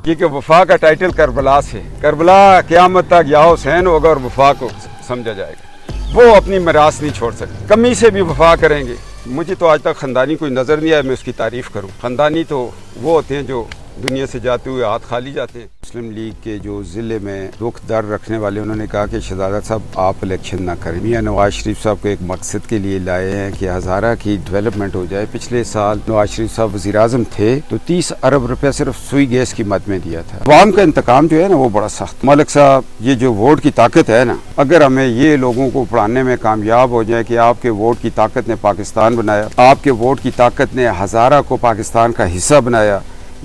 یہ کہ وفا کا ٹائٹل کربلا سے، کربلا قیامت تک یا حسین ہوگا اور وفا کو سمجھا جائے گا، وہ اپنی میراث نہیں چھوڑ سکتے، کمی سے بھی وفا کریں گے۔ مجھے تو آج تک خاندانی کوئی نظر نہیں آیا میں اس کی تعریف کروں۔ خاندانی تو وہ ہوتے ہیں جو دنیا سے جاتے ہوئے ہاتھ خالی جاتے ہیں۔ مسلم لیگ کے جو ضلع میں دکھ درد رکھنے والے، انہوں نے کہا کہ شہزادہ صاحب آپ الیکشن نہ کریں۔ میاں نواز شریف صاحب کو ایک مقصد کے لیے لائے ہیں کہ ہزارہ کی ڈیولپمنٹ ہو جائے۔ پچھلے سال نواز شریف صاحب وزیر اعظم تھے تو 30 ارب روپیہ صرف سوئی گیس کی مد میں دیا تھا۔ عوام کا انتقام جو ہے نا وہ بڑا سخت۔ ملک صاحب یہ جو ووٹ کی طاقت ہے نا، اگر ہمیں یہ لوگوں کو پڑھانے میں کامیاب ہو جائے کہ آپ کے ووٹ کی طاقت نے پاکستان بنایا، آپ کے ووٹ کی طاقت نے ہزارہ کو پاکستان کا حصہ بنایا،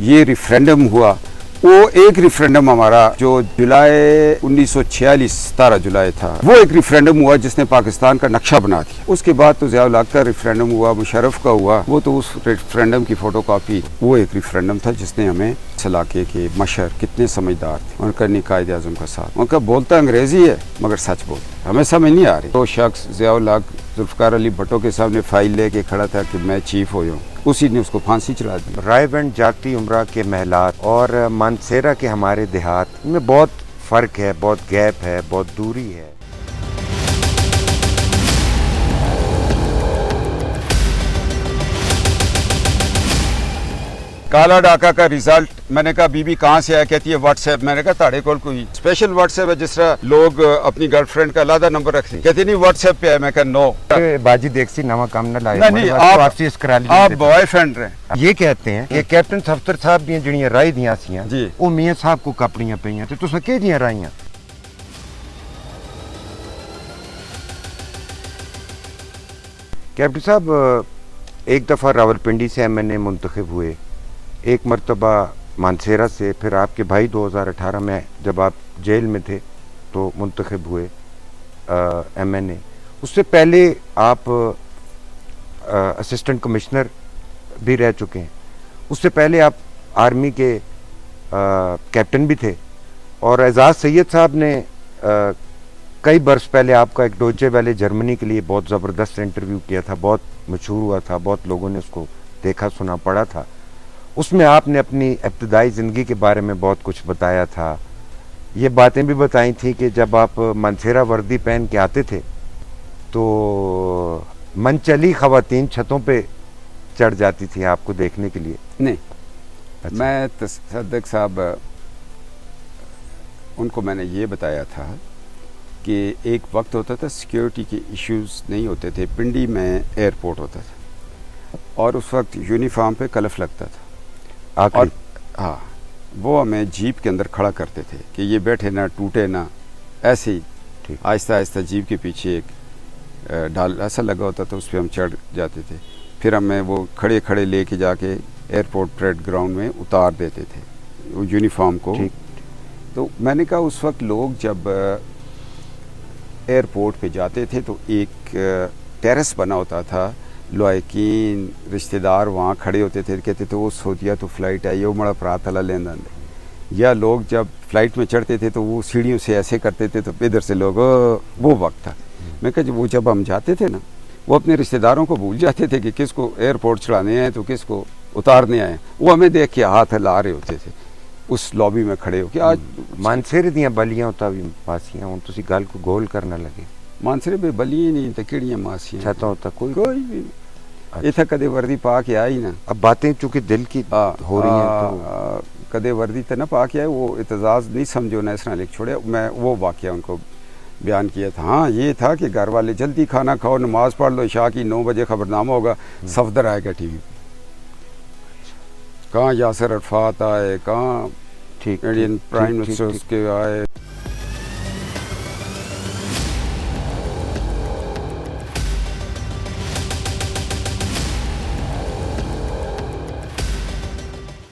یہ ریفرینڈم ہوا، وہ ایک ریفرینڈم ہمارا جو جولائی 1946 17 جولائی تھا، وہ ایک ریفرینڈم ہوا جس نے پاکستان کا نقشہ بنا دیا۔ اس کے بعد تو ضیاء الحق کا ریفرینڈم ہوا، مشرف کا ہوا، وہ تو اس ریفرینڈم کی فوٹو کاپی، وہ ایک ریفرینڈم تھا جس نے ہمیں اس علاقے کے مشر کتنے سمجھدار تھے، ان کا قائد اعظم کا ساتھ، ان کا بولتا انگریزی ہے مگر سچ بولتا، ہمیں سمجھ نہیں آ رہی۔ تو شخص ضیاء الحق ذوالفقار علی بھٹو کے سامنے فائل لے کے کھڑا تھا کہ میں چیف ہو جاؤں، اسی نے اس کو پھانسی چڑھا دی۔ رائے بینڈ جاگتی عمرہ کے محلات اور مانسیرا کے ہمارے دیہات میں بہت فرق ہے، بہت گیپ ہے، بہت دوری ہے۔ کالا ڈاکا کا ریزلٹ، میں نے کہا بی بی کہاں سے آیا؟ کہتی ہے واٹس ایپ۔ میں نے کہا تاڑے کول کوئی اسپیشل واٹس ایپ ہے جس طرح لوگ اپنی گرل فرینڈ کا علیحدہ نمبر رکھتے ہیں؟ کہتی نہیں واٹس ایپ پہ ہے۔ میں کہا نو باجی دیکھ نوا کام نہ لائے، نہیں آپ بوائے فرینڈ رہے۔ یہ کہتے ہیں کہ کیپٹن سفتر صاحب دی جڑیاں رائے دیاں سیاں جی وہ میاں صاحب کو کپڑیاں پئیاں تے تساں کہ دیاں رائیاں؟ کیپٹن صاحب ایک دفعہ راولپنڈی سے ایم این اے منتخب ہوئے، ایک مرتبہ مانسیرا سے، پھر آپ کے بھائی 2018 میں جب آپ جیل میں تھے تو منتخب ہوئے ایم این اے۔ اس سے پہلے آپ اسسٹنٹ کمشنر بھی رہ چکے ہیں، اس سے پہلے آپ آرمی کے کیپٹن بھی تھے، اور اعزاز سید صاحب نے کئی برس پہلے آپ کا ایک ڈوچے ویلے جرمنی کے لیے بہت زبردست انٹرویو کیا تھا، بہت مشہور ہوا تھا، بہت لوگوں نے اس کو دیکھا سنا پڑھا تھا۔ اس میں آپ نے اپنی ابتدائی زندگی کے بارے میں بہت کچھ بتایا تھا، یہ باتیں بھی بتائی تھیں کہ جب آپ مانسیرا وردی پہن کے آتے تھے تو منچلی خواتین چھتوں پہ چڑھ جاتی تھی آپ کو دیکھنے کے لیے۔ نہیں میں تصدق صاحب ان کو میں نے یہ بتایا تھا کہ ایک وقت ہوتا تھا سیکیورٹی کے ایشوز نہیں ہوتے تھے، پنڈی میں ایئرپورٹ ہوتا تھا اور اس وقت یونیفارم پہ کلف لگتا تھا، اور ہاں وہ ہمیں جیپ کے اندر کھڑا کرتے تھے کہ یہ بیٹھے نہ ٹوٹے نہ، ایسے ہی آہستہ آہستہ جیپ کے پیچھے ایک ڈال ایسا لگا ہوتا تھا، اس پہ ہم چڑھ جاتے تھے، پھر ہمیں وہ کھڑے کھڑے لے کے جا کے ایئرپورٹ پریڈ گراؤنڈ میں اتار دیتے تھے وہ یونیفارم کو۔ تو میں نے کہا اس وقت لوگ جب ایئرپورٹ پہ جاتے تھے تو ایک ٹیرس بنا ہوتا تھا، لوائقین رشتہ دار وہاں کھڑے ہوتے تھے، کہتے تھے وہ سوتیا تو فلائٹ آئی ہے وہ مڑا پرات اللہ لیندہ دے، یا لوگ جب فلائٹ میں چڑھتے تھے تو وہ سیڑھیوں سے ایسے کرتے تھے تو ادھر سے لوگ وہ وقت تھا۔ میں کہا وہ جب ہم جاتے تھے نا وہ اپنے رشتہ داروں کو بھول جاتے تھے کہ کس کو ایئرپورٹ چڑھانے آئے تو کس کو اتارنے آئے، وہ ہمیں دیکھ کے ہاتھ ہلا رہے ہوتے تھے اس لابی میں کھڑے ہو کے۔ آج مانسیرے دیاں بلیاں ہوتا بھی پاسیاں ہوں تسی گل کو گول کرنا لگے، مانسرے پہ بلیاں نہیں تو کیڑیاں ماسیاں چھتا ہوتا کوئی بھی اتنا کدے وردی پا کے آئی نا۔ اب باتیں چونکہ دل کی ہو رہی ہیں تو کدے وردی تو نہ پا کے آئے، وہ اعتزاز نہیں سمجھو نہ اس طرح لکھ چھوڑے۔ میں وہ واقعہ ان کو بیان کیا تھا۔ ہاں یہ تھا کہ گھر والے جلدی کھانا کھاؤ، نماز پڑھ لو، عشاء کی 9 بجے خبرنامہ ہوگا، صفدر آئے گا ٹی وی پہ، کہاں یاسر عرفات آئے، کہاں انڈین پرائم منسٹر کے آئے۔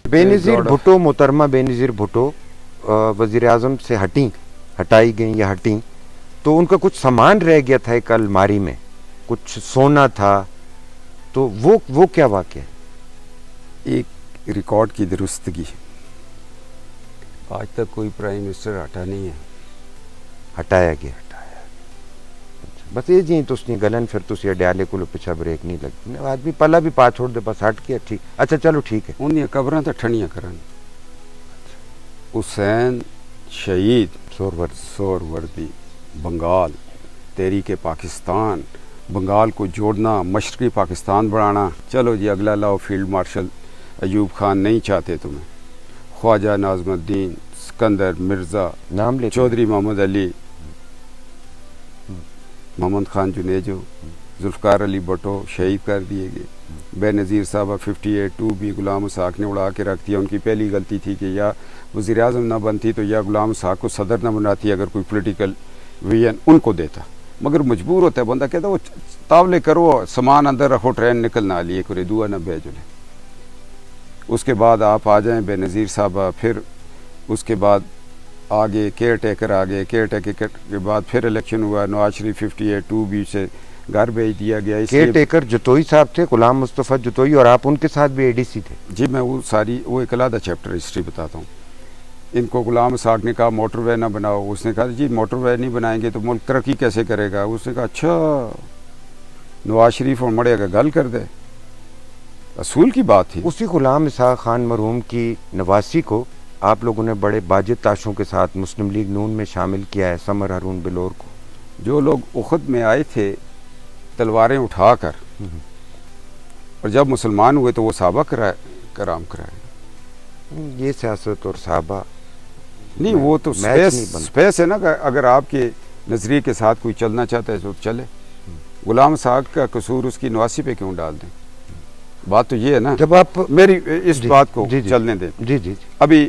بے نظیر بھٹو، محترمہ بے نظیر بھٹو وزیر اعظم سے ہٹائی گئیں یا ہٹیں تو ان کا کچھ سامان رہ گیا تھا ایک الماری میں، کچھ سونا تھا، تو وہ کیا واقعہ ہے؟ ایک ریکارڈ کی درستگی، آج تک کوئی پرائم منسٹر ہٹا نہیں ہے، ہٹایا گیا بس یہ جی تو اس نے گلن پھر تسی اڈیالے کو پیچھا بریک نہیں لگتی، آدمی پلا بھی پا چھوڑ دے بس ہٹ کے ٹھیک، اچھا چلو ٹھیک ہے۔ انہیں قبراں تو ٹھنڈیاں کرن حسین شہید سورورد سہروردی بنگال تحریک پاکستان بنگال کو جوڑنا مشرقی پاکستان بنانا. چلو جی اگلا لاؤ فیلڈ مارشل ایوب خان نہیں چاہتے تمہیں, خواجہ ناظم الدین سکندر مرزا نام لے چودھری محمد علی محمد خان جنیجو ذوالفقار علی بھٹو شہید کر دیے گئے. بے نظیر صاحبہ 58 بھی غلام اسحاق نے اڑا کے رکھ دیا. ان کی پہلی غلطی تھی کہ یا وزیر اعظم نہ بنتی تو یا غلام اسحاق کو صدر نہ بناتی, اگر کوئی پولیٹیکل ویژن ان کو دیتا. مگر مجبور ہوتا ہے بندہ, کہتا وہ تاولے کرو سامان اندر رکھو ٹرین نکلنا لیے کرے دعا نہ بھیجو لے. اس کے بعد آپ آ جائیں بے نظیر صاحبہ, پھر اس کے بعد آگے کیئر ٹیکر آ گئے. کیئر ٹیکر کے بعد پھر الیکشن ہوا, نواز شریف 58 بھی سے گھر بھیج دیا گیا. اس کیئر ٹیکر جتوئی صاحب تھے, غلام مصطفیٰ جتوئی, اور آپ ان کے ساتھ بھی اے ڈی سی تھے. جی میں وہ ساری وہ ایک علیحدہ چیپٹر ہسٹری بتاتا ہوں. ان کو غلام اسحاق نے کہا موٹر وے نہ بناؤ. اس نے کہا جی موٹر وے نہیں بنائیں گے تو ملک ترقی کیسے کرے گا. اس نے کہا اچھا نواز شریف اور مڑے گا گل کر دے, اصول کی بات تھی. اسی غلام اسحاق خان مرحوم کی نواسی کو آپ لوگوں نے بڑے باجد تاشوں کے ساتھ مسلم لیگ نون میں شامل کیا ہے, سمر ہارون بلور کو. جو لوگ اخد میں آئے تھے تلواریں اٹھا کر, اور جب مسلمان ہوئے تو وہ صحابہ کرام کرائے. یہ سیاست اور صحابہ نہیں, وہ تو میچ نہیں بنتا. سپیس ہے نا کہ اگر آپ کے نظریے کے ساتھ کوئی چلنا چاہتا ہے تو چلے. غلام اسحاق کا قصور اس کی نواسی پہ کیوں ڈال دیں. بات تو یہ ہے نا, جب آپ میری اس بات کو جی جی چلنے دیں. جی جی ابھی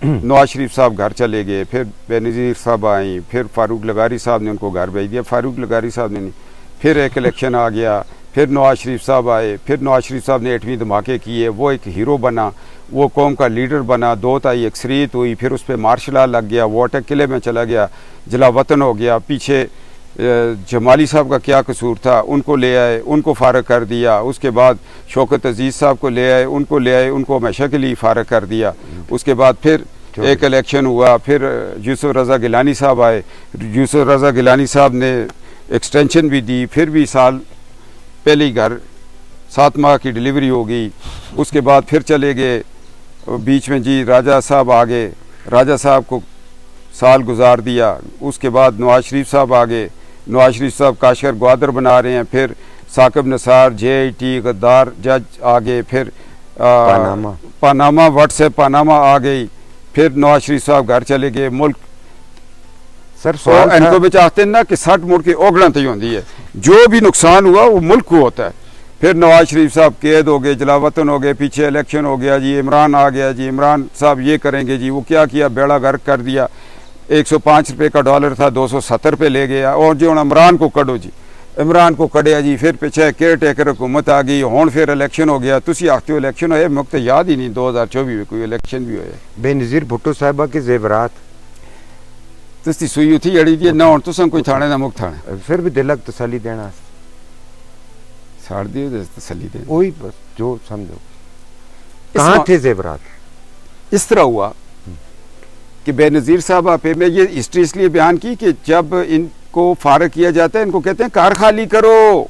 نواز شریف صاحب گھر چلے گئے, پھر بے نظیر صاحب آئیں, پھر فاروق لغاری صاحب نے ان کو گھر بھیج دیا. فاروق لغاری صاحب نے نہیں, پھر ایک الیکشن آ گیا, پھر نواز شریف صاحب آئے, پھر نواز شریف صاحب نے 8ویں دھماکے کیے, وہ ایک ہیرو بنا, وہ قوم کا لیڈر بنا, 2 تائی اکثریت ہوئی, پھر اس پہ مارشل لا لگ گیا, وہ اٹک قلعے میں چلا گیا, جلا وطن ہو گیا. پیچھے جمالی صاحب کا کیا قصور تھا, ان کو لے آئے, ان کو فارغ کر دیا. اس کے بعد شوکت عزیز صاحب کو لے آئے, ان کو لے آئے, ان کو ہمیشہ کے لیے فارغ کر دیا. اس کے بعد پھر ایک الیکشن ہوا, پھر یوسف رضا گیلانی صاحب آئے. یوسف رضا گیلانی صاحب نے ایکسٹینشن بھی دی, پھر بھی سال پہلے ہی گھر 7 ماہ کی ڈیلیوری ہو گئی. اس کے بعد پھر چلے گئے بیچ میں جی راجہ صاحب آ گئے, راجہ صاحب کو سال گزار دیا. اس کے بعد نواز شریف صاحب آ گئے, نواز شریف صاحب کاشغر گوادر بنا رہے ہیں. پھر ثاقب نثار JIT غدار جج آ گئے, پھر پاناما واٹس ایپ پاناما آ گئی. پھر نواز شریف صاحب گھر چلے گئے. ملک سر ان کو بھی چاہتے ہیں نا کہ سٹ مڑ کے اوگڑن تی ہوتی ہے, جو بھی نقصان ہوا وہ ملک کو ہوتا ہے. پھر نواز شریف صاحب قید ہو گئے, جلا وطن ہو گئے, پیچھے الیکشن ہو گیا جی, عمران آ گیا جی, عمران صاحب یہ کریں گے جی, وہ کیا کیا بیڑا غرق کر دیا. 105 روپے کا ڈالر تھا 270 پہ لے گیا. اور جو عمران کو کڈو جی, عمران کو کڈیا جی. پھر پیچھے کیئر ٹیکر حکومت آ گئی, ہون پھر الیکشن ہو گیا. تسی آختے ہو الیکشن ہوئے, مکت یاد ہی نہیں 2024 میں کوئی الیکشن بھی ہوئے. بے نظیر بھٹو صاحبہ کے زیورات تستی سوئی تھی اڑی دی نہ ہون تساں کوئی تھانے نہ مک تھانے, پھر بھی دلک تسلی دینا ساڑ دیو دے تسلی دے. وہی بس جو سمجھو کہاں تھے زیورات. اس طرح ہوا کہ بے نظیر صاحب پہ میں یہ ہسٹری اس لیے بیان کی کہ جب ان کو فارغ کیا جاتا ہے ان کو کہتے ہیں کار خالی کرو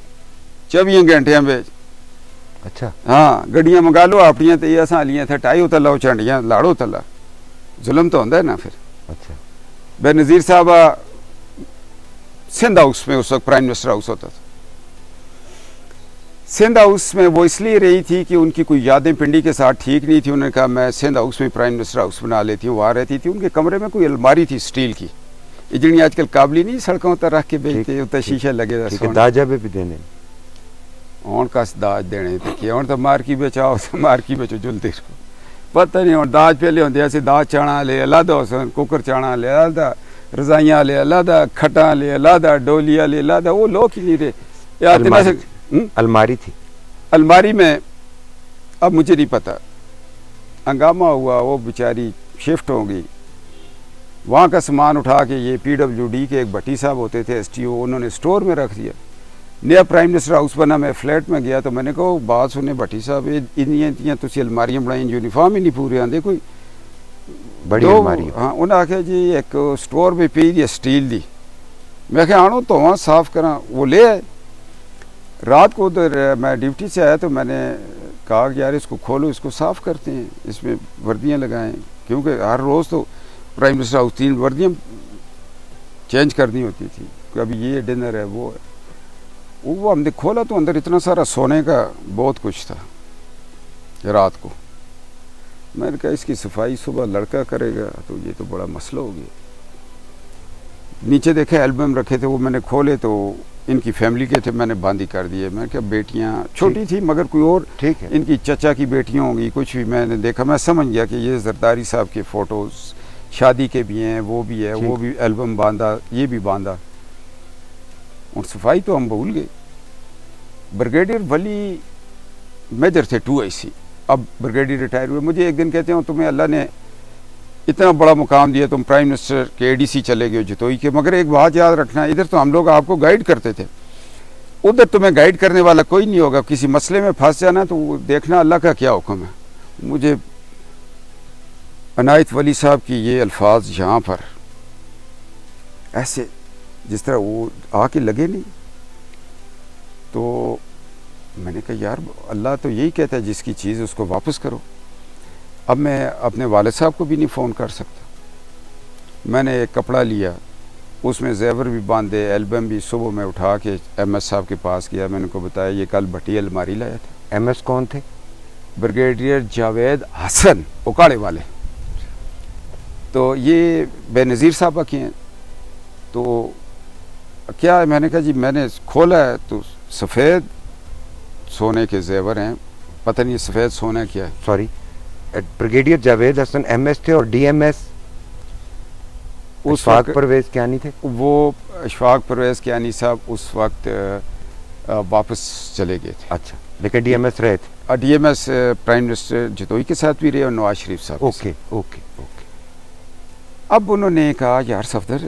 24 گھنٹے میں. اچھا ہاں گڈیاں منگا لو اپنیاں تے یہ اساں لیاں تھے ٹائی ہوتا لاؤ چنڈیاں لاڑو تلا, ظلم تو ہوندا ہے نا. پھر اچھا بے نظیر صاحب سندھ ہاؤس میں اس وقت پرائم منسٹر ہاؤس ہوتا تھا. سندھ ہاؤس میں وہ اس لیے رہی تھی کہ ان کی کوئی یادیں پنڈی کے ساتھ ٹھیک نہیں تھی. انہوں نے کہا میں سندھ ہاؤس میں پرائم منسٹر ہاؤس بنا لیتی ہوں. وہاں رہتی تھی. ان کے کمرے میں کوئی الماری تھی اسٹیل کی, یہ جنی آج کل قابلی نہیں سڑکوں پر رکھ کے بیچتے اتنا شیشہ لگے تھا. داجا بھی دینے ہون کس داج دینے تھے کہ ہون تو مار کی بچاؤ مار کی بچو جلدی رہو. پتہ نہیں ہون داج پہلے ہوندے ایسے داج چانا لے علیحدہ حسن کوکر چانا لے علیحدہ رضائیاں لے علیحدہ کھٹاں لے علیحدہ ڈولیاں لے علیحدہ. وہ لوگ ہی نہیں رہے. الماری تھی. الماری میں اب مجھے نہیں پتہ, ہنگامہ ہوا, وہ بیچاری شفٹ ہو گئی. وہاں کا سامان اٹھا کے یہ PWD کے ایک بھٹی صاحب ہوتے تھے STO, انہوں نے سٹور میں رکھ دیا. نیا پرائم منسٹر ہاؤس بنا, میں فلیٹ میں گیا تو میں نے کہا بات سنے بھٹی صاحب اتنی تسی الماریاں بنائی, یونیفارم ہی نہیں پورے آندے کوئی بڑی الماری. ہاں انہیں آخیا جی ایک سٹور میں پی دی اسٹیل دی. میں کہ آنو تو وہاں صاف کراں. وہ لے آئے. رات کو ادھر میں ڈیوٹی سے آیا تو میں نے کہا کہ یار اس کو کھولو, اس کو صاف کرتے ہیں, اس میں وردیاں لگائیں, کیونکہ ہر روز تو پرائم منسٹر ہاؤس 3 وردیاں چینج کرنی ہوتی تھی، کبھی یہ ڈنر ہے وہ ہے. وہ ہم نے کھولا تو اندر اتنا سارا سونے کا بہت کچھ تھا. رات کو میں نے کہا اس کی صفائی صبح لڑکا کرے گا تو یہ تو بڑا مسئلہ ہو گیا. نیچے دیکھے البم رکھے تھے، وہ میں نے کھولے تو ان کی فیملی کے تھے، میں نے باندھی کر دیے. میں نے کہا بیٹیاں چھوٹی تھی مگر کوئی اور ٹھیک ہے. ان کی چچا کی بیٹیاں ہوں گی کچھ بھی. میں نے دیکھا، میں سمجھ گیا کہ یہ زرداری صاحب کے فوٹوز شادی کے بھی ہیں، وہ بھی ہے، وہ بھی البم باندھا، یہ بھی باندھا. اور صفائی تو ہم بھول گئے. بریگیڈیئر ولی میجر تھے 2IC، اب بریگیڈیئر ریٹائر ہوئے. مجھے ایک دن کہتے ہیں تمہیں اللہ نے اتنا بڑا مقام دیا، تم پرائم منسٹر کے ADC چلے گئے جتوئی کے، مگر ایک بات یاد رکھنا، ادھر تو ہم لوگ آپ کو گائیڈ کرتے تھے، ادھر تمہیں گائیڈ کرنے والا کوئی نہیں ہوگا. کسی مسئلے میں پھنس جانا تو وہ دیکھنا اللہ کا کیا حکم ہے. مجھے عنایت ولی صاحب کی یہ الفاظ یہاں پر ایسے جس طرح وہ آ کے لگے نہیں. تو میں نے کہا یار اللہ تو یہی کہتا ہے جس کی چیز اس کو واپس کرو. اب میں اپنے والد صاحب کو بھی نہیں فون کر سکتا. میں نے ایک کپڑا لیا، اس میں زیور بھی باندھے، البم بھی. صبح میں اٹھا کے MS صاحب کے پاس گیا، میں نے کو بتایا یہ کل بھٹی الماری لایا تھا. MS کون تھے؟ بریگیڈیئر جاوید حسن، اکاڑے والے. تو یہ بے نظیر صاحبہ کی ہیں. تو کیا ہے، میں نے کہا جی میں نے کھولا ہے تو سفید سونے کے زیور ہیں، پتہ نہیں سفید سونا کیا ہے. سوری، بریگیڈیئر جاوید حسن MS تھے اور DMS اشفاق پرویز کیانی تھے. وہ اشفاق پرویز کیانی صاحب اس وقت واپس چلے گئے تھے. اچھا، لیکن DMS رہے تھے. DMS پرائم منسٹر جتوئی کے ساتھ بھی رہے اور نواز شریف صاحب. Okay okay okay. اب انہوں نے کہا یار صفدر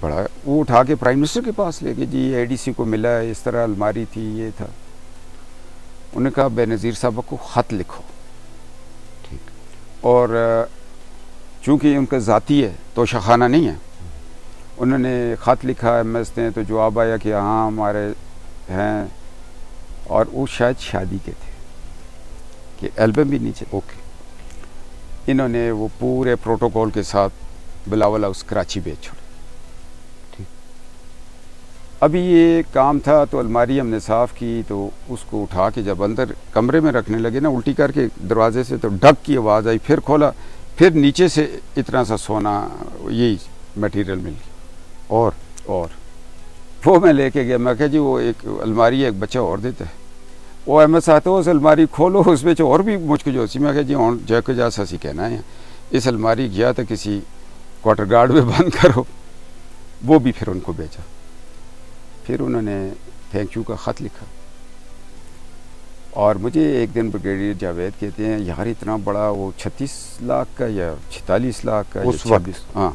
بڑا، وہ اٹھا کے پرائم منسٹر کے پاس لے گئے. جی ADC کو ملا ہے، اس طرح الماری تھی، یہ تھا. انہوں نے کہا بے نظیر صاحب کو خط لکھو. ٹھیک. اور چونکہ ان کا ذاتی ہے تو شخانہ نہیں ہے، انہوں نے خط لکھا MS نے، تو جواب آیا کہ ہاں ہمارے ہیں. اور وہ شاید شادی کے تھے کہ البم بھی نیچے. اوکے. انہوں نے وہ پورے پروٹوکول کے ساتھ بلاول ہاؤس کراچی بیچ چھوڑے. ٹھیک. ابھی یہ کام تھا تو الماری ہم نے صاف کی، تو اس کو اٹھا کے جب اندر کمرے میں رکھنے لگے نا الٹی کر کے دروازے سے، تو ڈھک کی آواز آئی. پھر کھولا، پھر نیچے سے اتنا سا سونا یہی میٹیریل مل گیا. اور وہ میں لے کے گیا. میں کہا جی وہ ایک الماری ایک بچہ اور دیتا ہے. وہ MS آتے ہو اس الماری کھولو، اس میں اور بھی مجھ کو جو سی. میں کہا جی آن جے کو جا سی کہنا ہے، اس الماری گیا تو کسی کوارٹر گارڈ میں بند کرو. وہ بھی پھر ان کو بیچا. پھر انہوں نے تھینک یو کا خط لکھا. اور مجھے ایک دن بریگیڈیئر جاوید کہتے ہیں یار اتنا بڑا وہ 36 لاکھ کا یا 46 لاکھ کا اس وقت، ہاں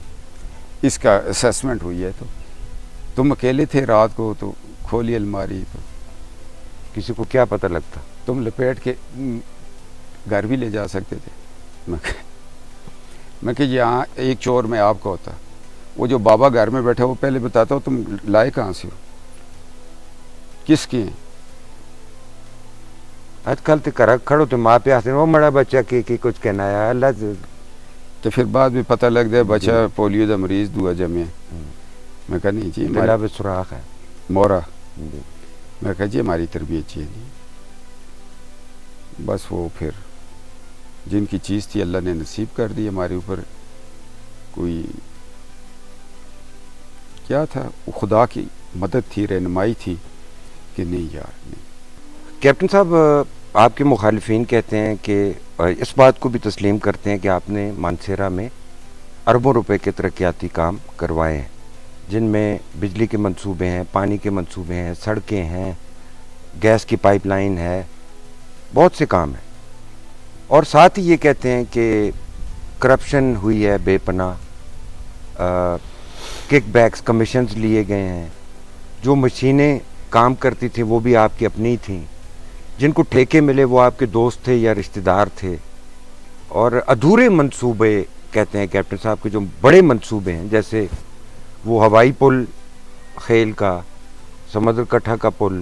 اس کا اسیسمنٹ ہوئی ہے. تو تم اکیلے تھے رات کو، تو کھولی الماری تو کسی کو کیا پتہ لگتا؟ تم لپیٹ کے گھر بھی لے جا سکتے تھے. میں کہ یہاں ایک چور میں آپ کا ہوتا، وہ جو بابا گھر میں بیٹھا وہ پہلے بتاتا ہو تم لائے کہاں سے ہو، کس کے ہیں. آج کل تو کرک کھڑو تو ماں پہ آتے وہ مڑا بچہ کی کچھ کہنا ہے اللہ. تو پھر بعد میں پتہ لگ جائے بچہ پولیو دا مریض دعا جمع. میں کہا نہیں جی گلا پہ سوراخ ہے مورا. میں کہا جی ہماری تربیت یہ نہیں. بس وہ پھر جن کی چیز تھی اللہ نے نصیب کر دی ہمارے اوپر. کوئی کیا تھا، وہ خدا کی مدد تھی، رہنمائی تھی کہ نہیں یار نہیں. کیپٹن صاحب، آپ کے مخالفین کہتے ہیں کہ اس بات کو بھی تسلیم کرتے ہیں کہ آپ نے مانسیرا میں اربوں روپے کے ترقیاتی کام کروائے ہیں، جن میں بجلی کے منصوبے ہیں، پانی کے منصوبے ہیں، سڑکیں ہیں، گیس کی پائپ لائن ہے، بہت سے کام ہیں. اور ساتھ ہی یہ کہتے ہیں کہ کرپشن ہوئی ہے بے پناہ، کک بیکس کمیشنز لیے گئے ہیں، جو مشینیں کام کرتی تھیں وہ بھی آپ کی اپنی تھیں، جن کو ٹھیکے ملے وہ آپ کے دوست تھے یا رشتہ دار تھے. اور ادھورے منصوبے کہتے ہیں کیپٹن صاحب کے جو بڑے منصوبے ہیں، جیسے وہ ہوائی پل خیل کا، سمندر کٹھا کا پل،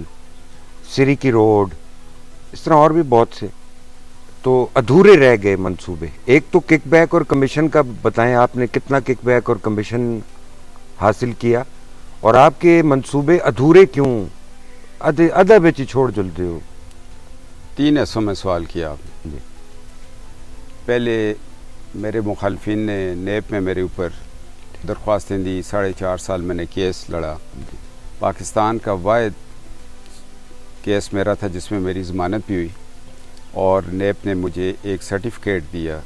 سری کی روڈ، اس طرح اور بھی بہت سے. تو ادھورے رہ گئے منصوبے. ایک تو کک بیک اور کمیشن کا بتائیں, آپ نے کتنا کک بیک اور کمیشن حاصل کیا, اور آپ کے منصوبے ادھورے کیوں, ادھا بچ چھوڑ جلتے ہو؟ 3 حصوں میں سوال کیا آپ نے. جی. پہلے میرے مخالفین نے نیب میں میرے اوپر درخواستیں دی, 4.5 سال میں نے کیس لڑا. پاکستان کا واحد کیس میرا تھا جس میں میری ضمانت بھی ہوئی, اور نیب نے مجھے ایک سرٹیفکیٹ دیا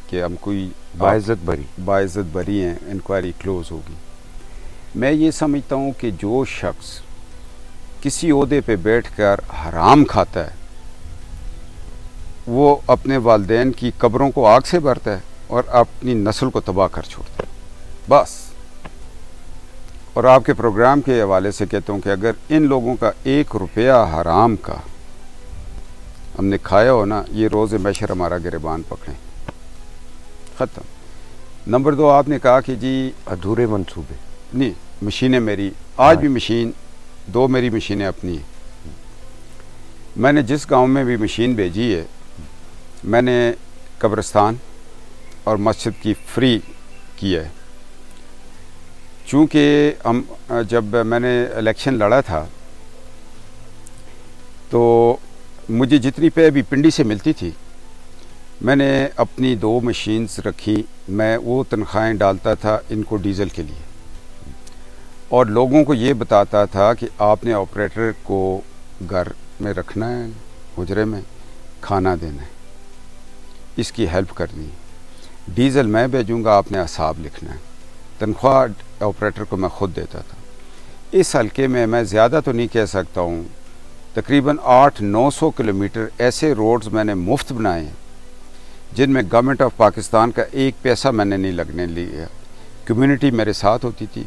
کہ ہم کوئی باعزت بری ہیں, انکوائری کلوز ہوگی. میں یہ سمجھتا ہوں کہ جو شخص کسی عہدے پہ بیٹھ کر حرام کھاتا ہے وہ اپنے والدین کی قبروں کو آگ سے بھرتا ہے اور اپنی نسل کو تباہ کر چھوڑتا ہے بس. اور آپ کے پروگرام کے حوالے سے کہتا ہوں کہ اگر ان لوگوں کا 1 روپیہ حرام کا ہم نے کھایا ہو نا, یہ روز محشر ہمارا گریبان پکڑیں, ختم. نمبر 2, آپ نے کہا کہ جی ادھورے منصوبے نہیں, مشینیں میری آج بھی مشین 2 میری مشینیں اپنی ہیں. میں نے جس گاؤں میں بھی مشین بھیجی ہے میں نے قبرستان اور مسجد کی فری کیا ہے. چونکہ جب میں نے الیکشن لڑا تھا تو مجھے جتنی پے بھی پنڈی سے ملتی تھی میں نے اپنی 2 مشینز رکھی. میں وہ تنخواہیں ڈالتا تھا ان کو ڈیزل کے لیے, اور لوگوں کو یہ بتاتا تھا کہ آپ نے آپریٹر کو گھر میں رکھنا ہے, حجرے میں کھانا دینا ہے, اس کی ہیلپ کرنی ہے, ڈیزل میں بھیجوں گا, آپ نے حساب لکھنا ہے. تنخواہ آپریٹر کو میں خود دیتا تھا. اس حلقے میں زیادہ تو نہیں کہہ سکتا ہوں, تقریباً 800-900 کلومیٹر ایسے روڈز میں نے مفت بنائے ہیں جن میں گورنمنٹ آف پاکستان کا 1 پیسہ میں نے نہیں لگنے لیا. کمیونٹی میرے ساتھ ہوتی تھی.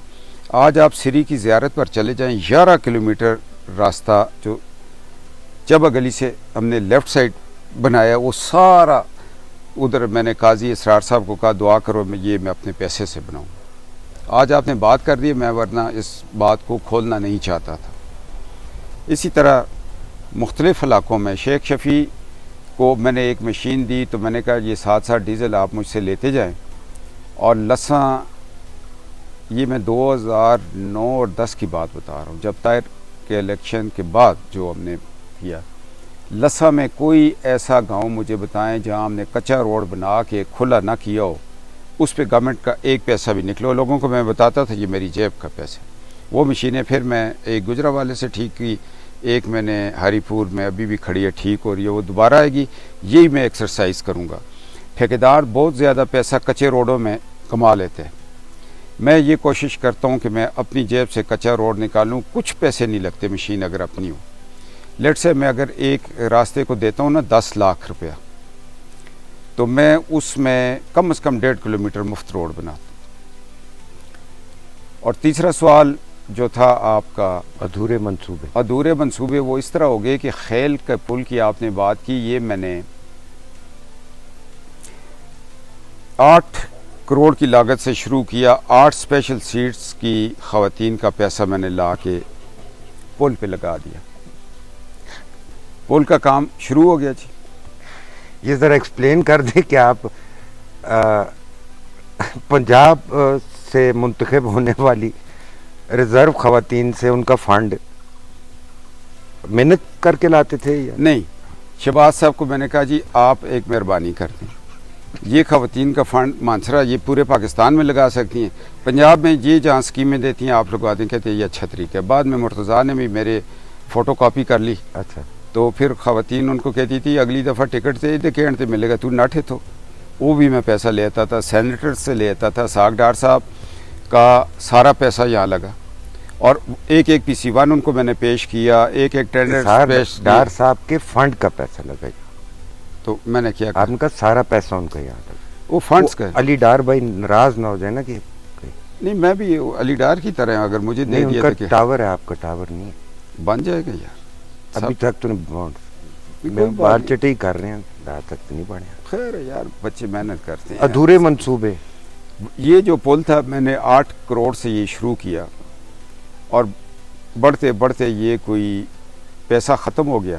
آج آپ سری کی زیارت پر چلے جائیں, 11 کلومیٹر راستہ جو چبا گلی سے ہم نے لیفٹ سائڈ بنایا, وہ سارا ادھر میں نے قاضی اسرار صاحب کو کہا دعا کرو یہ میں اپنے پیسے سے بناؤں. آج آپ نے بات کر دی, میں ورنہ اس بات کو کھولنا نہیں چاہتا تھا. اسی طرح مختلف علاقوں میں شیخ شفیع کو میں نے ایک مشین دی تو میں نے کہا یہ 7 ڈیزل آپ مجھ سے لیتے جائیں, اور لساں یہ میں 2009 اور 10 کی بات بتا رہا ہوں, جب طاہر کے الیکشن کے بعد جو ہم نے کیا. لسا میں کوئی ایسا گاؤں مجھے بتائیں جہاں ہم نے کچا روڈ بنا کے کھلا نہ کیا ہو, اس پہ گورنمنٹ کا 1 پیسہ بھی نکلو. لوگوں کو میں بتاتا تھا یہ میری جیب کا پیسہ. وہ مشینیں پھر میں ایک گجرا والے سے ٹھیک کی, ایک میں نے ہری پور میں ابھی بھی کھڑی ہے, ٹھیک ہو رہی ہے, وہ دوبارہ آئے گی. یہی میں ایکسرسائز کروں گا. ٹھیکیدار بہت زیادہ پیسہ کچے روڈوں میں کما لیتے ہیں. میں یہ کوشش کرتا ہوں کہ میں اپنی جیب سے کچا روڈ نکالوں, کچھ پیسے نہیں لگتے مشین اگر اپنی ہو. لیٹ سے میں اگر ایک راستے کو دیتا ہوں نا 10 لاکھ روپیہ, تو میں اس میں کم از کم 1.5 کلومیٹر مفت روڈ بناتا ہوں. اور تیسرا سوال جو تھا آپ کا ادھورے منصوبے, وہ اس طرح ہو گئے کہ خیل کے پل کی آپ نے بات کی, یہ میں نے 8 کروڑ کی لاگت سے شروع کیا. 8 اسپیشل سیٹس کی خواتین کا پیسہ میں نے لا کے پل پہ لگا دیا. پل کا کام شروع ہو گیا. جی یہ ذرا ایکسپلین کر دیں کہ آپ پنجاب سے منتخب ہونے والی ریزرو خواتین سے ان کا فنڈ محنت کر کے لاتے تھے یا نہیں؟ شہباز صاحب کو میں نے کہا جی آپ ایک مہربانی کر دیں, یہ خواتین کا فنڈ مانسرا یہ پورے پاکستان میں لگا سکتی ہیں, پنجاب میں یہ جہاں اسکیمیں دیتی ہیں آپ لگوا دیں. کہتے ہیں یہ اچھا طریقہ ہے. بعد میں مرتضیٰ نے بھی میرے فوٹو کاپی کر لی. اچھا, تو پھر خواتین ان کو کہتی تھی اگلی دفعہ ٹکٹ سے دیکھیں تے ملے گا, تو ناٹھے تو وہ بھی میں پیسہ لیتا تھا, سینیٹر سے لیتا تھا. ساگ ڈار صاحب کا سارا پیسہ یہاں لگا, اور ایک پی سی 1 ان کو میں نے پیش کیا, ایک ٹینڈر پیش. ڈار صاحب کے فنڈ کا پیسہ لگا, تو میں نے کیا آپ کا سارا پیسہ ان کا یاد ہے. وہ فنڈز کا. علی ڈار بھائی ناراض نہ ہو جائے نا کہ نہیں, میں بھی علی ڈار کی طرح اگر مجھے دے دیا تو ٹاور ہے, آپ کا ٹاور نہیں ہے, بن جائے گا یار. ابھی تک تو بار چٹی کر رہے ہیں, دار تک تو نہیں بنے. خیر یار, بچے محنت کرتے ہیں. ادھورے منصوبے, یہ جو پل تھا میں نے 8 کروڑ سے یہ شروع کیا, اور بڑھتے بڑھتے یہ کوئی پیسہ ختم ہو گیا.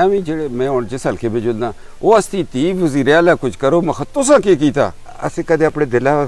ਐਵੇਂ ਜਿਹੜੇ ਮੈਂ ਹੁਣ ਜਿਸ ਹਲਕੇ ਵਿੱਚ ਜੁਲਦਾ ਉਹ ਅਸਤੀ ਤੀ ਵਜ਼ੀਰ ਆਲਾ ਕੁਝ ਕਰੋ ਮਖਤੂਸਾ ਕੀ ਕੀਤਾ। ਅਸੀਂ ਕਦੇ ਆਪਣੇ ਦਿਲਾਂ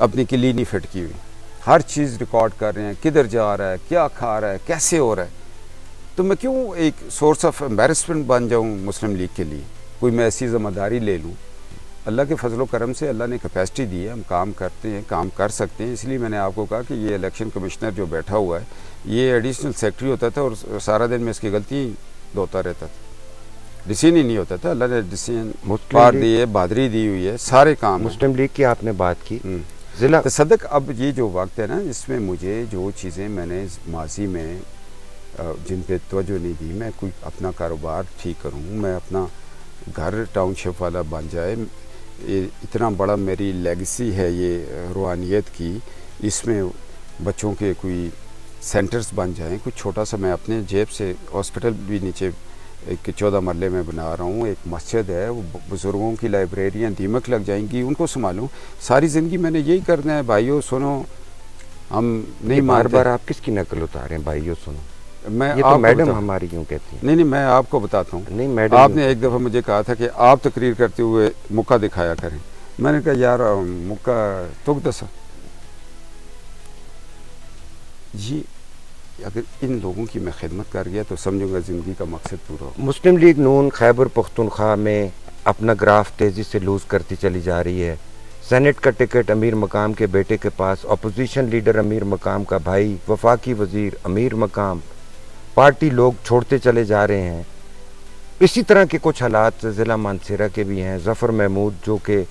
اپنی کلی نہیں فٹ کی ہوئی، ہر چیز ریکارڈ کر رہے ہیں، کدھر جا رہا ہے، کیا کھا رہا ہے، کیسے ہو رہا ہے. تو میں کیوں ایک سورس آف امبیرسمنٹ بن جاؤں مسلم لیگ کے لیے؟ کوئی میں ایسی ذمہ داری لے لوں. اللہ کے فضل و کرم سے اللہ نے کیپیسٹی دی ہے، ہم کام کرتے ہیں، کام کر سکتے ہیں. اس لیے میں نے آپ کو کہا کہ یہ الیکشن کمشنر جو بیٹھا ہوا ہے یہ ایڈیشنل سیکرٹری ہوتا تھا اور سارا دن میں اس کی غلطی دھوتا رہتا تھا، ڈسین ہی نہیں ہوتا تھا. اللہ نے ڈسین پار دی ہے، بہادری دی ہوئی ہے، سارے کام. مسلم لیگ کی آپ نے بات کی، ضلع تصدق اب یہ جو وقت ہے نا اس میں مجھے جو چیزیں میں نے ماضی میں جن پہ توجہ نہیں دی، میں کوئی اپنا کاروبار ٹھیک کروں، میں اپنا گھر ٹاؤن شپ والا بن جائے، اتنا بڑا میری لیگسی ہے یہ روحانیت کی، اس میں بچوں کے کوئی سینٹرز بن جائیں. کچھ چھوٹا سا میں اپنے جیب سے ہاسپٹل بھی نیچے ایک 14 مرلے میں بنا رہا ہوں، ایک مسجد ہے، وہ بزرگوں کی لائبریریاں دیمک لگ جائیں گی، ان کو سنبھالوں. ساری زندگی میں نے یہی کرنا ہے. بھائیو سنو، ہم نہیں بار مانتے. بار آپ کس کی نقل اتار رہے ہیں بھائیو سنو؟ میں یہ تو میڈم ہماری کیوں کہتی ہیں. نہیں میں آپ کو بتاتا ہوں. نہیں میڈم، آپ نے ایک دفعہ مجھے کہا تھا کہ آپ تقریر کرتے ہوئے مکہ دکھایا کریں. میں نے کہا یار مکہ تک دسا جی، اگر ان لوگوں کی میں خدمت کر گیا تو سمجھوں گا زندگی کا مقصد پورا ہو. مسلم لیگ نون خیبر پختونخوا میں اپنا گراف تیزی سے لوز کرتی چلی جا رہی ہے. سینٹ کا ٹکٹ امیر مقام کے بیٹے کے پاس، اپوزیشن لیڈر امیر مقام کا بھائی، وفاقی وزیر امیر مقام، پارٹی لوگ چھوڑتے چلے جا رہے ہیں. اسی طرح کے کچھ حالات ضلع مانسہرہ کے بھی ہیں. ظفر محمود جو کہ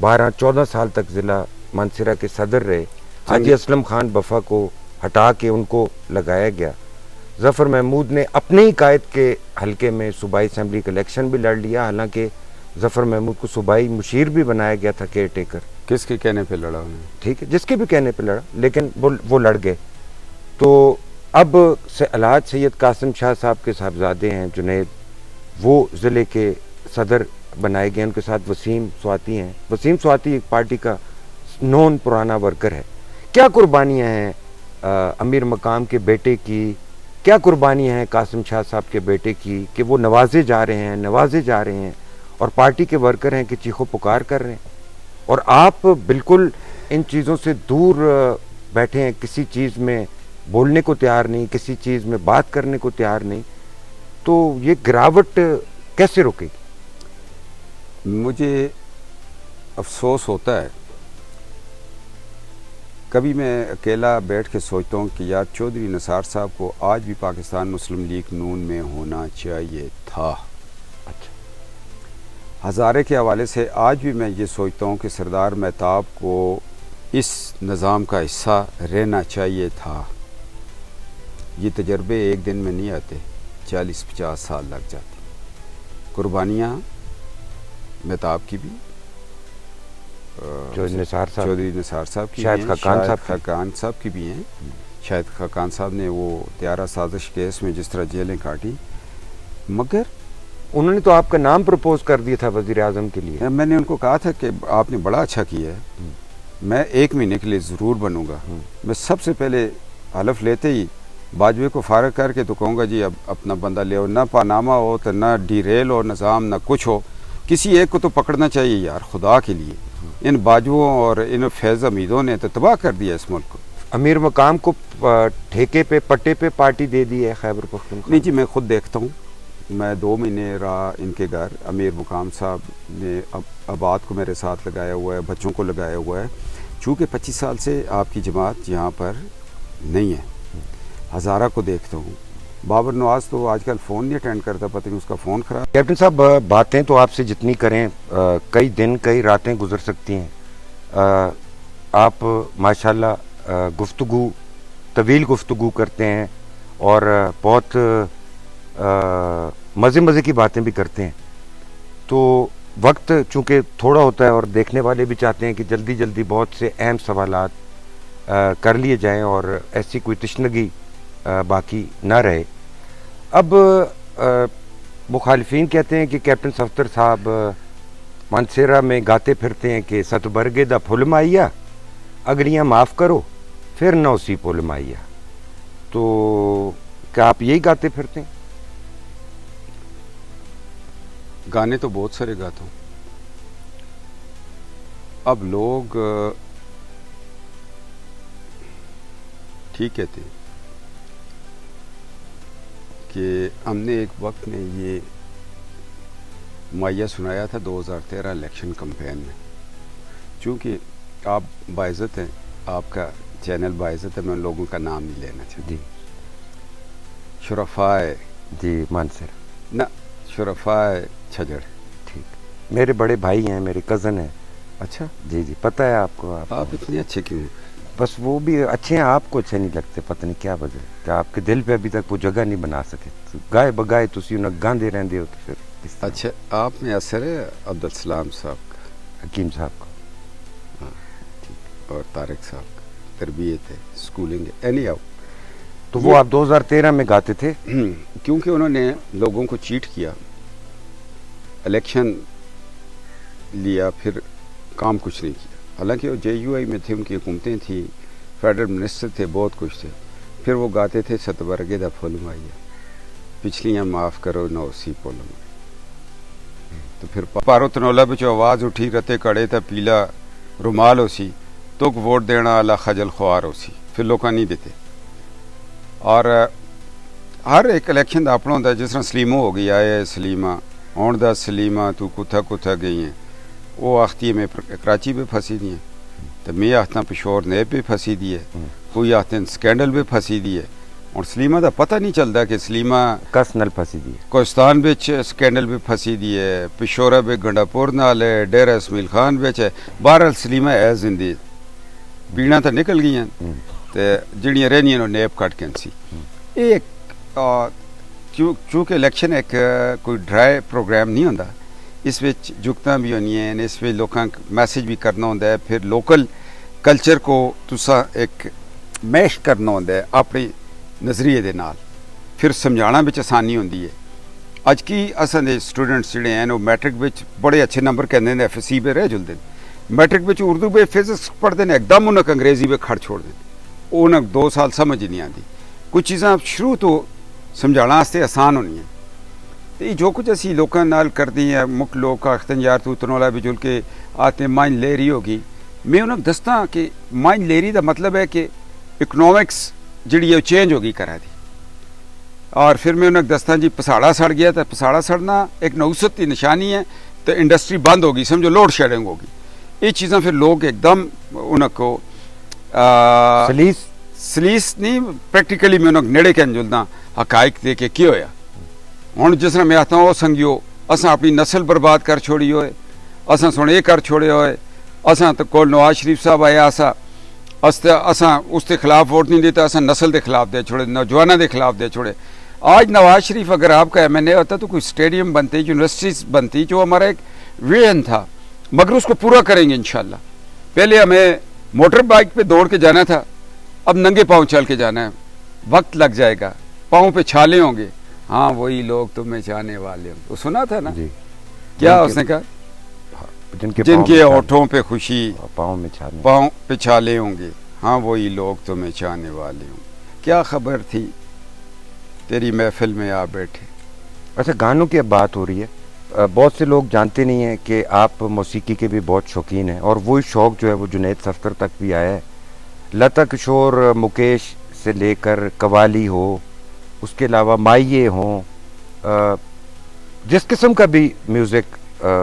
12-14 سال تک ضلع مانسہرہ کے صدر رہے، حاجی اسلم خان بفا کو ہٹا کے ان کو لگایا گیا. ظفر محمود نے اپنے ہی قائد کے حلقے میں صوبائی اسمبلی کا الیکشن بھی لڑ لیا، حالانکہ ظفر محمود کو صوبائی مشیر بھی بنایا گیا تھا، کیئر ٹیکر. کس کے کہنے پہ لڑا انہیں؟ ٹھیک ہے، جس کے بھی کہنے پہ لڑا، لیکن وہ لڑ گئے. تو اب الحاج سید قاسم شاہ صاحب کے صاحبزادے ہیں جنید، وہ ضلع کے صدر بنائے گئے. ان کے ساتھ وسیم سواتی ہیں. وسیم سواتی ایک پارٹی کا نون پرانا ورکر ہے. کیا قربانیاں ہیں امیر مقام کے بیٹے کی، کیا قربانیاں ہیں قاسم شاہ صاحب کے بیٹے کی کہ وہ نوازے جا رہے ہیں اور پارٹی کے ورکر ہیں کہ چیخو پکار کر رہے ہیں، اور آپ بالکل ان چیزوں سے دور بیٹھے ہیں، کسی چیز میں بولنے کو تیار نہیں، کسی چیز میں بات کرنے کو تیار نہیں. تو یہ گراوٹ کیسے رکے گی؟ مجھے افسوس ہوتا ہے کبھی میں اکیلا بیٹھ کے سوچتا ہوں کہ یار چودھری نثار صاحب کو آج بھی پاکستان مسلم لیگ نون میں ہونا چاہیے تھا. ہزارے کے حوالے سے آج بھی میں یہ سوچتا ہوں کہ سردار مہتاب کو اس نظام کا حصہ رہنا چاہیے تھا. یہ تجربے ایک دن میں نہیں آتے، 40-50 سال لگ جاتے. قربانیاں مہتاب کی بھی، چودھری نثار صاحب کی، شاہد خاقان صاحب کی بھی ہیں. شاہد خاقان صاحب نے وہ طیارہ سازش کیس میں جس طرح جیلیں کاٹی، مگر انہوں نے تو آپ کا نام پروپوز کر دیا تھا وزیر اعظم کے لیے. میں نے ان کو کہا تھا کہ آپ نے بڑا اچھا کیا ہے، میں 1 مہینے کے لیے ضرور بنوں گا. میں سب سے پہلے حلف لیتے ہی باجوے کو فارغ کر کے تو کہوں گا جی اب اپنا بندہ لے آؤ، نہ پانامہ ہو تو نہ ڈیریل ہو نظام، نہ کچھ ہو، کسی ایک کو تو پکڑنا چاہیے یار خدا کے لیے. ان باجوؤں اور ان فیض امیدوں نے تو تباہ کر دیا اس ملک کو. امیر مقام کو ٹھیکے پہ پٹے پہ پارٹی دے دی ہے خیبر پختونخوا. نہیں جی، میں خود دیکھتا ہوں. میں 2 مہینے رہا ان کے گھر. امیر مقام صاحب نے آباد کو میرے ساتھ لگایا ہوا ہے، بچوں کو لگایا ہوا ہے. چونکہ 25 سال سے آپ کی جماعت یہاں پر نہیں ہے. ہزارہ کو دیکھتا ہوں. بابر نواز تو آج کل فون نہیں اٹینڈ کرتا، پتہ نہیں اس کا فون خراب. کیپٹن صاحب، باتیں تو آپ سے جتنی کریں کئی دن کئی راتیں گزر سکتی ہیں. آپ ماشاءاللہ گفتگو طویل گفتگو کرتے ہیں اور بہت مزے کی باتیں بھی کرتے ہیں. تو وقت چونکہ تھوڑا ہوتا ہے اور دیکھنے والے بھی چاہتے ہیں کہ جلدی جلدی بہت سے اہم سوالات کر لیے جائیں اور ایسی کوئی تشنگی باقی نہ رہے. اب مخالفین کہتے ہیں کہ کیپٹن صفدر صاحب مانسہرہ میں گاتے پھرتے ہیں کہ ست برگے دا پھل مائیا، اگلیاں معاف کرو پھر نہ اسی پھل مائیا. تو کیا آپ یہی گاتے پھرتے ہیں؟ گانے تو بہت سارے گاتا ہوں. اب لوگ ٹھیک کہتے ہیں کہ ہم نے ایک وقت میں یہ مائیہ سنایا تھا 2013 الیکشن کمپین میں. چونکہ آپ باعزت ہیں, آپ کا چینل باعزت ہے, میں ان لوگوں کا نام نہیں لینا چاہتا. جی شرفائے جی مانسر, نہ شرفائے چھجڑ. ٹھیک, میرے بڑے بھائی ہیں, میرے کزن ہیں. اچھا, جی جی پتہ ہے آپ کو. آپ اتنے اچھے کیوں ہیں؟ بس وہ بھی اچھے ہیں, آپ کو اچھے نہیں لگتے, پتہ نہیں کیا وجہ ہے کہ آپ کے دل پہ ابھی تک وہ جگہ نہیں بنا سکے. گائے بگائے تسی انہیں گاندے رہندے ہو تو پھر اس طرح. اچھا, آپ میں اثر ہے عبدالسلام صاحب کا حکیم صاحب کو. اور طارق صاحب کا, تربیت ہے, اسکولنگ ہے. اینی آؤ, تو وہ آپ 2013 میں گاتے تھے. کیونکہ انہوں نے لوگوں کو چیٹ کیا, الیکشن لیا, پھر کام کچھ نہیں کیا. حالانکہ وہ JUI میں تھے, ان کی حکومتیں تھیں, فیڈرل منسٹر تھے, بہت کچھ تھے. پھر وہ گاتے تھے ستبرگے دا پھول مائیا, پچھلیاں معاف کرو نہ اسی پول میں. تو پھر پارو تنولا بچ آواز اٹھی, رتے کڑے تا پیلا رومال ہو سی, تو ووٹ دینا اللہ خجل خوار ہو سی. پھر لوگ نہیں دیتے. اور ہر ایک الیکشن دا اپنا ہوتا ہے. جس طرح سلیمو ہو گئی, آئے سلیمہ ہون دا سلیمہ تو کتھا گئی ہیں, وہ آختی ہے میں کراچی پہ پھنسی دی ہیں, تو میں آختا پشور نیب پہ پھنسی دی ہے, کوئی آختے ہیں سکینڈل پہ پھنسی دی ہے. اور سلیمہ دا پتہ نہیں چلتا کہ سلیمہ کس نل پھنسی دی ہے. کوہستان بچ سکینڈل پہ پھنسی دی ہے, پشورہ پہ گنڈا پور نال ہے, ڈیرہ اسمیل خان بچ ہے. بہرحال سلیمہ ہے زندگی, پیڑاں تو نکل گئی ہیں, تو جڑیاں رہنیاں نو نیب کٹ کے سی. ایک چونکہ الیکشن ایک کوئی ڈرائی پروگرام نہیں ہوتا, اس وچ جگتاں بھی ہونی ہیں, اس وچ لوکاں میسیج بھی کرنا ہوتا ہے. پھر لوکل کلچر کو تسا ایک میش کرنا ہوتا ہے اپنی نظریے دے نال, پھر سمجھانا بچ آسانی ہوندی ہے. اج کی اساں دے اسٹوڈنٹس جڑے ہیں وہ میٹرک بچ بڑے اچھے نمبر کہندے ہیں, FSC پہ رہ جلدے ہیں. میٹرک بچ اردو پہ فزکس پڑھتے ہیں, ایک دم انہیں انگریزی پہ کھڑ چھوڑ دیں, انہیں 2 سال سمجھ ہی نہیں آتی. کچھ چیزاں شروع تو سمجھانا واسطے آسان ہونی ہیں. تو یہ جو کچھ اسی لوکاں نال کردی ہیں, مک لوگ آختے ہیں یار تو تنولا بھی جل کے آتے مائن لیری ہوگی. میں انہیں دستا کہ مائن لیری دا مطلب ہے کہ اکنامکس جڑی ہے چینج ہوگی کرا دی. اور پھر میں انہیں دستا جی پساڑا سڑ گیا, تو پساڑا سڑنا ایک نوست کی نشانی ہے, تو انڈسٹری بند ہوگی, سمجھو لوڈ شیڈنگ ہوگی. یہ چیزاں پھر لوگ ایک دم انہیں کو سلیس نہیں پریکٹیکلی میں انہیں نیڑے کے جلدا حقائق دے کے کی ہویا. ہوں جس طرح میں آتا ہوں وہ سنگیو اساں اپنی نسل برباد کر چھوڑی ہوئے, اساں سونے یہ کر چھوڑے ہوئے, اساں تو کول نواز شریف صاحب آیا اساں اس کے خلاف ووٹ نہیں دیتا, اساں نسل کے خلاف دے چھوڑے, نوجوانوں کے خلاف دے چھوڑے. آج نواز شریف اگر آپ کا MNA ہوتا تو کوئی اسٹیڈیم بنتی, یونیورسٹیز بنتی, جو ہمارا ایک ویژن تھا, مگر اس کو پورا کریں گے انشاءاللہ. پہلے ہمیں موٹر بائک پہ دوڑ کے جانا تھا, اب ننگے پاؤں چل کے جانا ہے. وقت لگ جائے گا, پاؤں پہ چھالے ہوں گے. ہاں وہی لوگ تمہیں چاہنے والے ہوں. وہ سنا تھا نا جی, کیا اس نے کہا, جن کے ہونٹوں پہ خوشی پاؤں پہ چھالے ہوں گے, ہاں وہی لوگ تمہیں چاہنے والے ہوں. کیا خبر تھی تیری محفل میں آ بیٹھے. اچھا, گانوں کی اب بات ہو رہی ہے, بہت سے لوگ جانتے نہیں ہیں کہ آپ موسیقی کے بھی بہت شوقین ہیں, اور وہی شوق جو ہے وہ جنید صفدر تک بھی آیا ہے. لتا کشور مکیش سے لے کر قوالی ہو, اس کے علاوہ مائیے ہوں, جس قسم کا بھی میوزک,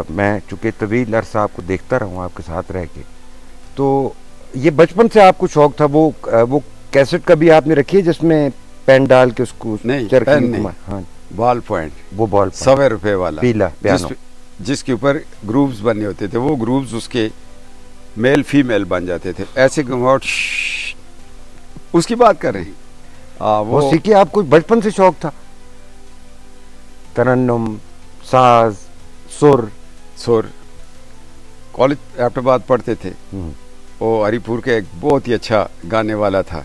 میں چونکہ طویل عرصہ آپ کو دیکھتا رہا ہوں آپ کے ساتھ رہ کے, تو یہ بچپن سے آپ کو شوق تھا. وہ کیسٹ کبھی آپ نے رکھی ہے جس میں پین ڈال کے اس کو نہیں, ہاں بال پوائنٹ, وہ بال 100 روپے والا پیلا پیانو, جس کے اوپر گروپس بنے ہوتے تھے, وہ گروپس اس کے میل فیمیل بن جاتے تھے. ایسے اس کی بات کر رہے ہیں. وہ سیکھی آپ کو بچپن سے شوق تھا, ترنم, ساز, سر. کالج آباد پڑھتے تھے, وہ ہری پور کے ایک بہت ہی اچھا گانے والا تھا,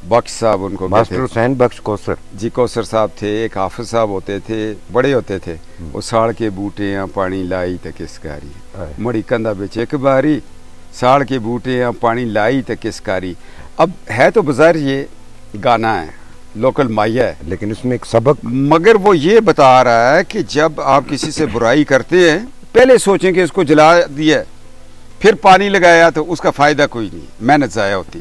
بخش صاحب ان کو ماسٹر حسین بخش کوثر جی, کوثر صاحب تھے. ایک حافظ صاحب ہوتے تھے, بڑے ہوتے تھے. وہ ساڑ کے بوٹے ہیں پانی لائی تے کس کاری, مڑی کندھا بچ ایک باری, ساڑ کے بوٹے ہیں پانی لائی تے کس کاری. اب ہے تو بظاہر یہ گانا ہے, لوکل مائیا ہے, لیکن اس میں ایک سبق, مگر وہ یہ بتا رہا ہے کہ جب آپ کسی سے برائی کرتے ہیں پہلے سوچیں کہ اس کو جلا دیا, پھر پانی لگایا تو اس کا فائدہ کوئی نہیں, محنت ضائع ہوتی.